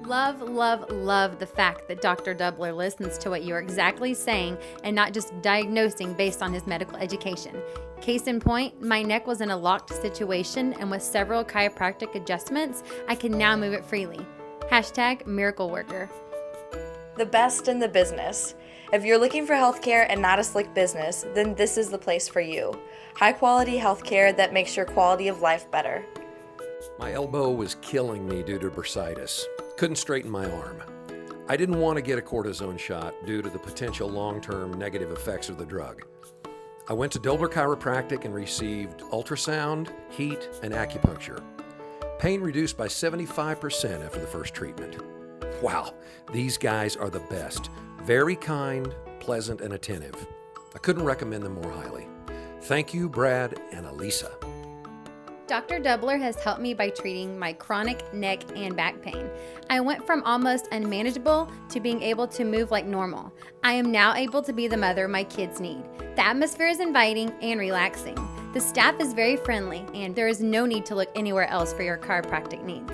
Love, love, love the fact that Dr. Doubler listens to what you're exactly saying and not just diagnosing based on his medical education. Case in point, my neck was in a locked situation, and with several chiropractic adjustments, I can now move it freely. #miracle worker. The best in the business. If you're looking for healthcare and not a slick business, then this is the place for you. High quality healthcare that makes your quality of life better. My elbow was killing me due to bursitis. Couldn't straighten my arm. I didn't want to get a cortisone shot due to the potential long-term negative effects of the drug. I went to Dobler Chiropractic and received ultrasound, heat, and acupuncture. Pain reduced by 75% after the first treatment. Wow, these guys are the best. Very kind, pleasant, and attentive. I couldn't recommend them more highly. Thank you, Brad and Elisa. Dr. Doubler has helped me by treating my chronic neck and back pain. I went from almost unmanageable to being able to move like normal. I am now able to be the mother my kids need. The atmosphere is inviting and relaxing. The staff is very friendly, and there is no need to look anywhere else for your chiropractic needs.